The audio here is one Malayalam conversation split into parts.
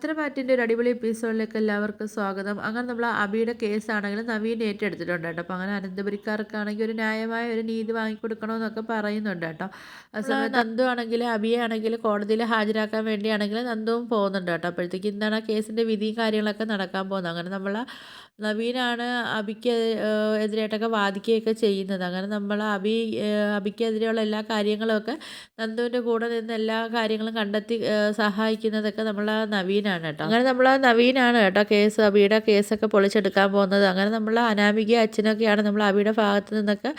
പത്തനംതിട്ട ഒരു അടിപൊളി എപ്പിസോഡിലേക്ക് എല്ലാവർക്കും സ്വാഗതം. അങ്ങനെ നമ്മൾ അബിയുടെ കേസാണെങ്കിലും നവീൻ ഏറ്റെടുത്തിട്ടുണ്ട് കേട്ടോ. അപ്പോൾ അങ്ങനെ അനന്തപുരിക്കാർക്കാണെങ്കിൽ ഒരു ന്യായമായ ഒരു നീതി വാങ്ങിക്കൊടുക്കണമെന്നൊക്കെ പറയുന്നുണ്ട് കേട്ടോ. ആ സമയത്ത് നന്ദു ആണെങ്കിൽ അബിയെ ആണെങ്കിൽ കോടതിയിൽ ഹാജരാക്കാൻ വേണ്ടിയാണെങ്കിൽ നന്ദുവും പോകുന്നുണ്ട് കേട്ടോ. അപ്പോഴത്തേക്ക് എന്താണ് ആ കേസിൻ്റെ വിധിയും കാര്യങ്ങളൊക്കെ നടക്കാൻ പോകുന്നത്. അങ്ങനെ നമ്മൾ നവീനാണ് അബിക്ക് എതിരായിട്ടൊക്കെ വാദിക്കുകയൊക്കെ ചെയ്യുന്നത്. അങ്ങനെ നമ്മൾ അബിക്കെതിരെയുള്ള എല്ലാ കാര്യങ്ങളുമൊക്കെ നന്ദുവിൻ്റെ കൂടെ നിന്ന് എല്ലാ കാര്യങ്ങളും കണ്ടെത്തി സഹായിക്കുന്നതൊക്കെ നമ്മൾ നവീനാണ് കേട്ടോ. അങ്ങനെ നമ്മൾ നവീനാണ് കേട്ടോ അബിയുടെ കേസൊക്കെ പൊളിച്ചെടുക്കാൻ പോകുന്നത്. അങ്ങനെ നമ്മൾ അനാമിക അച്ഛനൊക്കെയാണ് നമ്മൾ അബിയുടെ ഭാഗത്ത് നിന്നൊക്കെ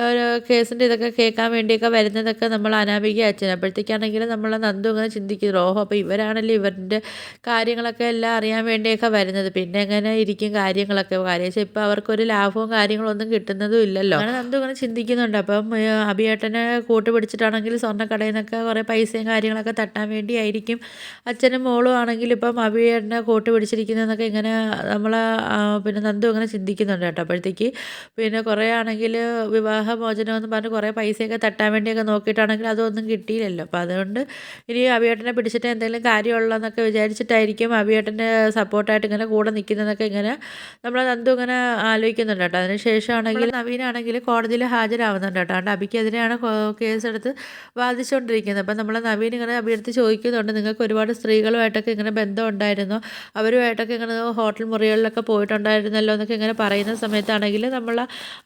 ഒരു കേസിൻ്റെ ഇതൊക്കെ കേൾക്കാൻ വേണ്ടിയൊക്കെ വരുന്നതൊക്കെ നമ്മൾ അനാമിക അച്ഛൻ. അപ്പോഴത്തേക്കാണെങ്കിൽ നമ്മൾ നന്ദു ഇങ്ങനെ ചിന്തിക്കുന്നു, ഓഹോ അപ്പോൾ ഇവരാണല്ലോ ഇവരുടെ കാര്യങ്ങളൊക്കെ എല്ലാം അറിയാൻ വേണ്ടിയൊക്കെ വരുന്നത്. പിന്നെ എങ്ങനെ ഇരിക്കും കാര്യങ്ങളൊക്കെ വെച്ചാൽ ഇപ്പോൾ അവർക്കൊരു ലാഭവും കാര്യങ്ങളും ഒന്നും കിട്ടുന്നതും ഇല്ലല്ലോ. അങ്ങനെ നന്ദു ഇങ്ങനെ ചിന്തിക്കുന്നുണ്ട്. അപ്പം അബിയേട്ടനെ കൂട്ടുപിടിച്ചിട്ടാണെങ്കിൽ സ്വർണ്ണക്കടയിൽ നിന്നൊക്കെ കുറേ പൈസയും കാര്യങ്ങളൊക്കെ തട്ടാൻ വേണ്ടിയായിരിക്കും അച്ഛനും മോളും ആണെങ്കിൽ ഇപ്പം അബിയേട്ടനെ കൂട്ടുപിടിച്ചിരിക്കുന്നതെന്നൊക്കെ ഇങ്ങനെ നമ്മൾ പിന്നെ നന്ദു ഇങ്ങനെ ചിന്തിക്കുന്നുണ്ട് കേട്ടോ. അപ്പോഴത്തേക്ക് പിന്നെ കുറേ ആണെങ്കിൽ വിവാഹമോചനം എന്ന് പറഞ്ഞ് കുറേ പൈസയൊക്കെ തട്ടാൻ വേണ്ടിയൊക്കെ നോക്കിയിട്ടാണെങ്കിൽ അതൊന്നും കിട്ടിയില്ലല്ലോ. അപ്പോൾ അതുകൊണ്ട് ഇനി അബിയേട്ടനെ പിടിച്ചിട്ട് എന്തെങ്കിലും കാര്യമുള്ളതെന്നൊക്കെ വിചാരിച്ചിട്ടായിരിക്കും അബിയേട്ടൻ്റെ സപ്പോർട്ടായിട്ട് ഇങ്ങനെ കൂടെ നിൽക്കുന്നതൊക്കെ ഇങ്ങനെ നമ്മൾ നന്ദു ഇങ്ങനെ ആലോചിക്കുന്നുണ്ട് കേട്ടോ. അതിന് ശേഷമാണെങ്കിൽ നവീനാണെങ്കിൽ കോടതിയിൽ ഹാജരാവുന്നുണ്ട് കേട്ടോ. അതുകൊണ്ട് അബിക്കെതിരെയാണ് കേസെടുത്ത് വാദിച്ചുകൊണ്ടിരിക്കുന്നത്. അപ്പം നമ്മൾ നവീൻ ഇങ്ങനെ അബിയെടുത്ത് ചോദിക്കുന്നുണ്ട്, നിങ്ങൾക്ക് ഒരുപാട് സ്ത്രീകളുമായിട്ടൊക്കെ ഇങ്ങനെ ബന്ധം ഉണ്ടായിരുന്നോ, അവരുമായിട്ടൊക്കെ ഇങ്ങനെ ഹോട്ടൽ മുറികളിലൊക്കെ പോയിട്ടുണ്ടായിരുന്നല്ലോ എന്നൊക്കെ ഇങ്ങനെ പറയുന്ന സമയത്താണെങ്കിൽ നമ്മൾ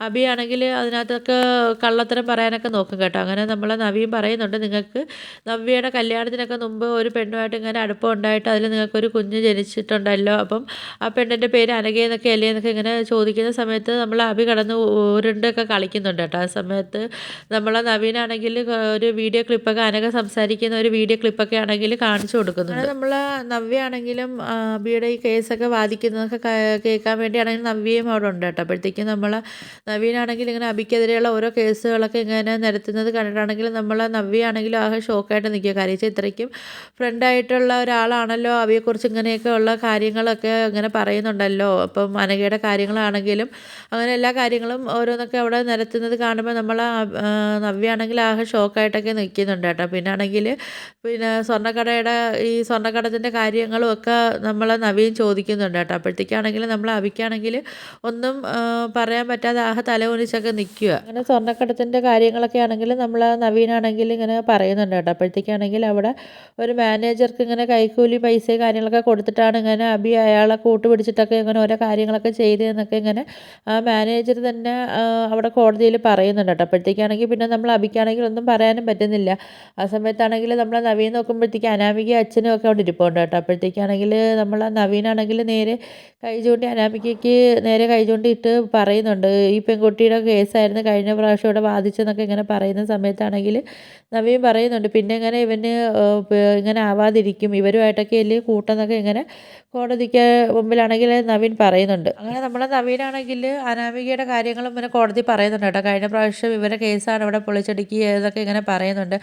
അബിയാണെങ്കിൽ അതിനകത്തൊക്കെ കള്ളത്തരം പറയാനൊക്കെ നോക്കും കേട്ടോ. അങ്ങനെ നമ്മൾ നവീൻ പറയുന്നുണ്ട്, നിങ്ങൾക്ക് നവ്യയുടെ കല്യാണത്തിനൊക്കെ മുമ്പ് ഒരു പെണ്ണുമായിട്ട് ഇങ്ങനെ അടുപ്പം ഉണ്ടായിട്ട് അതിൽ നിങ്ങൾക്കൊരു കുഞ്ഞ് ജനിച്ചിട്ടുണ്ടല്ലോ, അപ്പം ആ പെണ്ണിൻ്റെ പേര് അനഘയെന്നൊക്കെ അല്ലേ എന്നൊക്കെ ഇങ്ങനെ ചോദിക്കുന്ന സമയത്ത് നമ്മൾ അബി കടന്ന് ഉരുണ്ടൊക്കെ കളിക്കുന്നുണ്ട് കേട്ടോ. ആ സമയത്ത് നമ്മൾ നവീനാണെങ്കിൽ ഒരു വീഡിയോ ക്ലിപ്പൊക്കെ അനഘ സംസാരിക്കുന്ന ഒരു വീഡിയോ ക്ലിപ്പൊക്കെ ആണെങ്കിൽ കാണിച്ചു കൊടുക്കുന്നുണ്ട്. നമ്മൾ നവ്യ ആണെങ്കിലും അബിയുടെ ഈ കേസൊക്കെ വാദിക്കുന്നതൊക്കെ കേൾക്കാൻ വേണ്ടിയാണെങ്കിൽ നവ്യയും അവിടെ ഉണ്ട് കേട്ടോ. അപ്പോഴത്തേക്കും നമ്മൾ നവീനാണെങ്കിൽ ഇങ്ങനെ അബിക്കെതിരെയുള്ള ഓരോ കേസുകളൊക്കെ ഇങ്ങനെ നിരത്തുന്നത് കണ്ടിട്ടാണെങ്കിൽ നമ്മൾ നവ്യ ആണെങ്കിലും ആകെ ഷോക്കായിട്ട് നിൽക്കുക. കാര്യം ഇത്രയ്ക്കും ഫ്രണ്ടായിട്ടുള്ള ഒരാളാണല്ലോ അബിയെക്കുറിച്ച് ഇങ്ങനെയൊക്കെ ഉള്ള കാര്യങ്ങളൊക്കെ ഇങ്ങനെ പറയുന്നുണ്ടല്ലോ. അപ്പം അനഘയുടെ കാര്യങ്ങളാണെങ്കിലും അങ്ങനെ എല്ലാ കാര്യങ്ങളും ഓരോന്നൊക്കെ അവിടെ നിരത്തുന്നത് കാണുമ്പോൾ നമ്മൾ നവ്യ ആണെങ്കിൽ ആകെ ഷോക്കായിട്ടൊക്കെ നിൽക്കുന്നുണ്ട് കേട്ടോ. പിന്നെ സ്വർണ്ണക്കടത്തിൻ്റെ കാര്യങ്ങളും ഒക്കെ നമ്മൾ നവീൻ ചോദിക്കുന്നുണ്ട് കേട്ടോ. അപ്പോഴത്തേക്കാണെങ്കിൽ നമ്മൾ അബിക്കാണെങ്കിൽ ഒന്നും പറയാൻ പറ്റാതെ ആകെ തലകുനിച്ചൊക്കെ നിൽക്കുക. അങ്ങനെ സ്വർണ്ണക്കടത്തിൻ്റെ കാര്യങ്ങളൊക്കെ ആണെങ്കിൽ നമ്മൾ നവീനാണെങ്കിൽ ഇങ്ങനെ പറയുന്നുണ്ട് കേട്ടോ. അപ്പോഴത്തേക്കാണെങ്കിൽ അവിടെ ഒരു മാനേജർക്ക് ഇങ്ങനെ കൈക്കൂലി പൈസയും കാര്യങ്ങളൊക്കെ കൊടുത്തിട്ടാണ് ഇങ്ങനെ അബി അയാളെ കൂട്ടുപിടിച്ചിട്ടൊക്കെ ഇങ്ങനെ ഓരോ കാര്യങ്ങളൊക്കെ ചെയ്തതെന്നൊക്കെ ഇങ്ങനെ ആ മാനേജർ തന്നെ അവിടെ കോടതിയിൽ പറയുന്നുണ്ട് കേട്ടോ. അപ്പോഴത്തേക്കാണെങ്കിൽ പിന്നെ നമ്മൾ അബിക്കാണെങ്കിൽ ഒന്നും പറയാനും പറ്റുന്നില്ല. ആ സമയത്താണെങ്കിൽ നമ്മൾ നവീൻ നോക്കുമ്പോഴത്തേക്ക് അനാമിക അച്ഛനും ഒക്കെ അവിടെ ഇരിപ്പുണ്ട് കേട്ടോ. അപ്പോഴത്തേക്കാണെങ്കിൽ നമ്മൾ നവീനാണെങ്കിൽ നേരെ കൈ ചൂണ്ടി അനാമികയ്ക്ക് നേരെ കൈ ചൂണ്ടിയിട്ട് പറയുന്നുണ്ട്, ഈ പെൺകുട്ടിയുടെ കേസായിരുന്നു കഴിഞ്ഞ പ്രാവശ്യം ഇവിടെ വാദിച്ചെന്നൊക്കെ ഇങ്ങനെ പറയുന്ന സമയത്താണെങ്കിൽ നവീൻ പറയുന്നുണ്ട്, പിന്നെ ഇങ്ങനെ ഇങ്ങനെ ആവാതിരിക്കും, ഇവരുമായിട്ടൊക്കെ അല്ലേ കൂട്ടെന്നൊക്കെ ഇങ്ങനെ കോടതിക്ക് മുമ്പിലാണെങ്കിൽ നവീൻ പറയുന്നുണ്ട്. അങ്ങനെ നമ്മളെ നവീനാണെങ്കിൽ അനാമികയുടെ കാര്യങ്ങളും പിന്നെ കോടതി പറയുന്നുണ്ട് കേട്ടോ. കഴിഞ്ഞ പ്രാവശ്യം ഇവരെ കേസാണ് ഇവിടെ പൊളിച്ചടുക്കിയത് എന്നൊക്കെ ഇങ്ങനെ പറയുന്നുണ്ട്.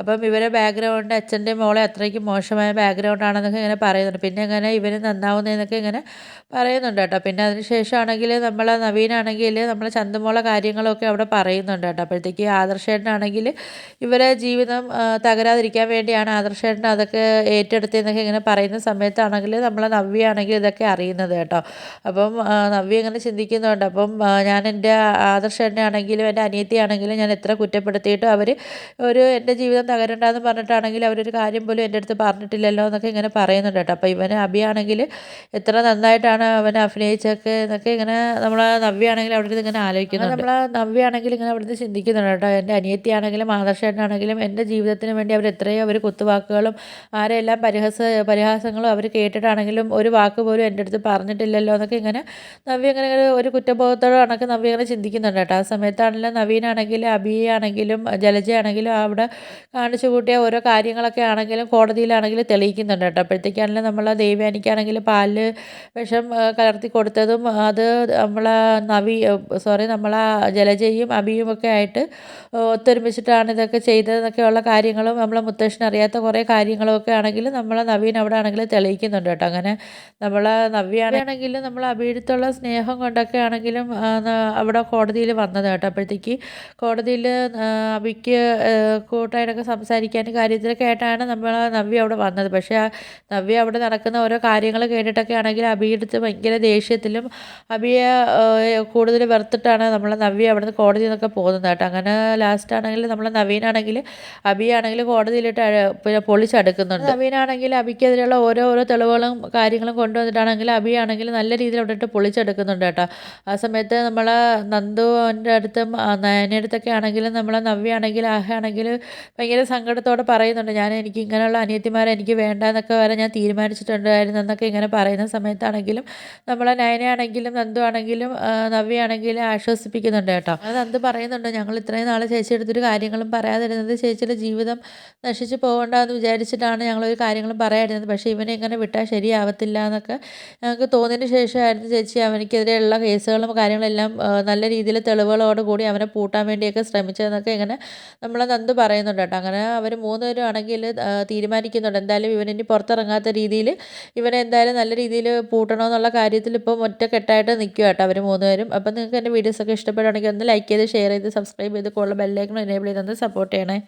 അപ്പം ഇവരെ ബാക്ക്ഗ്രൗണ്ട് അച്ഛൻ്റെ മോളെ അത്രയ്ക്കും മോശമായ ബാക്ക്ഗ്രൗണ്ടാണെന്നൊക്കെ ഇങ്ങനെ പറയുന്നുണ്ട്. പിന്നെ എങ്ങനെ ഇവർ നന്നാവുന്നതെന്നൊക്കെ ഇങ്ങനെ പറയുന്നുണ്ട് കേട്ടോ. പിന്നെ അതിന് ശേഷമാണെങ്കിൽ നമ്മളെ നവീനാണെങ്കിൽ നമ്മളെ ചന്തുമോളെ കാര്യങ്ങളൊക്കെ അവിടെ പറയുന്നുണ്ട് കേട്ടോ. അപ്പോഴത്തേക്ക് ആദർശേട്ടനാണെങ്കിൽ ഇവരെ ജീവിതം തകരാതിരിക്കാൻ വേണ്ടിയാണ് ആദർശേട്ടൻ അതൊക്കെ ഏറ്റെടുത്തതെന്നൊക്കെ ഇങ്ങനെ പറയുന്ന സമയത്താണെങ്കിൽ നമ്മളെ നവ്യയാണെങ്കിൽ ഇതൊക്കെ അറിയുന്നത് കേട്ടോ. അപ്പം നവ്യ ഇങ്ങനെ ചിന്തിക്കുന്നുണ്ട്, അപ്പം ഞാൻ എൻ്റെ ആദർശേട്ടനെ ആണെങ്കിലും എൻ്റെ അനിയത്തിയാണെങ്കിലും ഞാൻ എത്ര കുറ്റപ്പെടുത്തിയിട്ടും അവർ എൻ്റെ ജീവിതം തകരണ്ടെന്ന് പറഞ്ഞിട്ടാണെങ്കിൽ അവരൊരു കാര്യം പോലും എൻ്റെ അടുത്ത് പറഞ്ഞിട്ടില്ലല്ലോ എന്നൊക്കെ ഇങ്ങനെ പറയുന്നുണ്ട് കേട്ടോ. അപ്പോൾ ഇവന് അബിയാണെങ്കിൽ എത്ര നന്നായിട്ടാണ് അവൻ അഭിനയിച്ചൊക്കെ എന്നൊക്കെ ഇങ്ങനെ നമ്മളെ നവ്യയാണെങ്കിൽ അവിടെ ഇങ്ങനെ ആലോചിക്കുന്നുണ്ട്. നമ്മളെ നവ്യയാണെങ്കിൽ ഇങ്ങനെ അവിടുന്ന് ചിന്തിക്കുന്നുണ്ട് കേട്ടോ. എൻ്റെ അനിയത്തിയാണെങ്കിലും ആദർശേട്ടനാണെങ്കിലും എൻ്റെ ജീവിതത്തിന് വേണ്ടി അവർ എത്രയോ അവർ കുത്തുവാക്കുകളും ആരെല്ലാം പരിഹാസങ്ങളും അവർ കേട്ടിട്ടാണെങ്കിലും ഒരു വാക്ക് പോലും എൻ്റെ അടുത്ത് പറഞ്ഞിട്ടില്ലല്ലോ എന്നൊക്കെ ഇങ്ങനെ നവ്യ ഇങ്ങനെ ഒരു കുറ്റബോധത്തോടെ കണക്ക് നവ്യ ഇങ്ങനെ ചിന്തിക്കുന്നുണ്ട് കേട്ടോ. ആ സമയത്താണെങ്കിലും നവീനാണെങ്കിലും അബിയാണെങ്കിലും ജലജയാണെങ്കിലും അവിടെ കാണിച്ചു കൂട്ടിയ ഓരോ കാര്യങ്ങളൊക്കെ ആണെങ്കിലും കോടതിയിലാണെങ്കിലും തെളിയിക്കുന്നുണ്ട് കേട്ടോ. അപ്പോഴത്തേക്കാണെങ്കിലും നമ്മൾ ദേവയാനിക്കാണെങ്കിൽ പാലിൽ വിഷം കലർത്തി കൊടുത്തതും അത് നമ്മളെ ജലജയും അബിയും ഒക്കെ ആയിട്ട് ഒത്തൊരുമിച്ചിട്ടാണ് ഇതൊക്കെ ചെയ്തതെന്നൊക്കെയുള്ള കാര്യങ്ങളും നമ്മളെ മുത്തശ്ശന് അറിയാത്ത കുറേ കാര്യങ്ങളൊക്കെ ആണെങ്കിലും നമ്മളെ നവീൻ അവിടെ ആണെങ്കിൽ തെളിയിക്കുന്നുണ്ട് കേട്ടോ. അങ്ങനെ നമ്മളെ നവ്യാണെങ്കിലും നമ്മൾ അബിയെടുത്തുള്ള സ്നേഹം കൊണ്ടൊക്കെ ആണെങ്കിലും അവിടെ കോടതിയിൽ വന്നത് കേട്ടോ. അപ്പോഴത്തേക്ക് കോടതിയിൽ അബിക്ക് കൂട്ടായിട്ടൊക്കെ സംസാരിക്കാനും കാര്യത്തിലൊക്കെ ആയിട്ടാണ് നമ്മൾ നവ്യ അവിടെ വന്നത്. പക്ഷേ നവ്യ അവിടെ നടക്കുന്ന ഓരോ കാര്യങ്ങൾ കേട്ടിട്ടൊക്കെ ആണെങ്കിൽ അബിയുടെ അടുത്ത് ഭയങ്കര ദേഷ്യത്തിലും അബിയെ കൂടുതൽ വെറുത്തിട്ടാണ് നമ്മളെ നവ്യ അവിടെ നിന്ന് കോടതിയിൽ നിന്നൊക്കെ പോകുന്നത് കേട്ടോ. അങ്ങനെ ലാസ്റ്റ് ആണെങ്കിൽ നമ്മളെ നവീനാണെങ്കിൽ അബിയാണെങ്കിൽ കോടതിയിലിട്ട് പിന്നെ പൊളിച്ചടുക്കുന്നുണ്ട്. നവീനാണെങ്കിൽ അബിക്കെതിരെയുള്ള ഓരോ തെളിവുകളും കാര്യങ്ങളും കൊണ്ടുവന്നിട്ടാണെങ്കിൽ അബിയാണെങ്കിൽ നല്ല രീതിയിൽ അവിടെ ഇട്ട് പൊളിച്ചെടുക്കുന്നുണ്ട് കേട്ടോ. ആ സമയത്ത് നമ്മളെ നന്ദുവിൻ്റെ അടുത്തും നയനയുടെ അടുത്തൊക്കെ ആണെങ്കിലും നമ്മളെ നവ്യ ആണെങ്കിൽ ആണെങ്കിൽ ഭയങ്കര സങ്കടത്തോടെ പറയുന്നുണ്ട്, എനിക്ക് ഇങ്ങനെയുള്ള അനിയത്തിമാരെ എനിക്ക് വേണ്ട എന്നൊക്കെ വരെ ഞാൻ തീരുമാനിച്ചിട്ടുണ്ടായിരുന്നു എന്നൊക്കെ ഇങ്ങനെ പറയുന്ന സമയത്താണെങ്കിലും നമ്മളെ നയനയാണെങ്കിലും നന്ദു ആണെങ്കിലും നവ്യ ആണെങ്കിലും ആശ്വസിപ്പിക്കുന്നുണ്ട് കേട്ടോ. അത് നന്ദു പറയുന്നുണ്ട്, ഞങ്ങൾ ഇത്രയും നാൾ ചേച്ചി എടുത്തൊരു കാര്യങ്ങളും പറയാതിരുന്നത് ചേച്ചിയുടെ ജീവിതം നശിച്ചു പോകണ്ടെന്ന് വിചാരിച്ചിട്ടാണ് ഞങ്ങളൊരു കാര്യങ്ങളും പറയാതിരുന്നത്. പക്ഷേ ഇവനെ ഇങ്ങനെ വിട്ടാൽ ശരിയാവത്തില്ല എന്നൊക്കെ ഞങ്ങൾക്ക് തോന്നിയതിന് ശേഷമായിരുന്നു ചേച്ചി അവനിക്കെതിരെയുള്ള കേസുകളും കാര്യങ്ങളെല്ലാം നല്ല രീതിയിൽ തെളിവുകളോട് കൂടി അവനെ പൂട്ടാൻ വേണ്ടിയൊക്കെ ശ്രമിച്ചതെന്നൊക്കെ ഇങ്ങനെ നമ്മളെ നന്ദു പറയുന്നുണ്ട് കേട്ടോ. അങ്ങനെ അവർ 3 പേരും ആണെങ്കിൽ തീരുമാനിക്കുന്നുണ്ട് എന്തായാലും ഇവനിനി പുറത്തിറങ്ങാത്ത രീതിയിൽ ഇവനെ എന്തായാലും നല്ല രീതിയിൽ പൂട്ടണമെന്നുള്ള കാര്യത്തിൽ ഇപ്പം ഒറ്റക്കെട്ടായിട്ട് നിൽക്കുക കേട്ടോ അവർ 3 പേരും. അപ്പം നിങ്ങൾക്ക് എൻ്റെ വീഡിയോസൊക്കെ ഇഷ്ടപ്പെടുകയാണെങ്കിൽ ഒന്ന് ലൈക്ക് ചെയ്ത് ഷെയർ ചെയ്ത് സബ്സ്ക്രൈബ് ചെയ്ത് കൂടുതൽ ബെല്ലൈക്കൺ എനേബിൾ ചെയ്തൊന്ന് സപ്പോർട്ട് ചെയ്യണേ.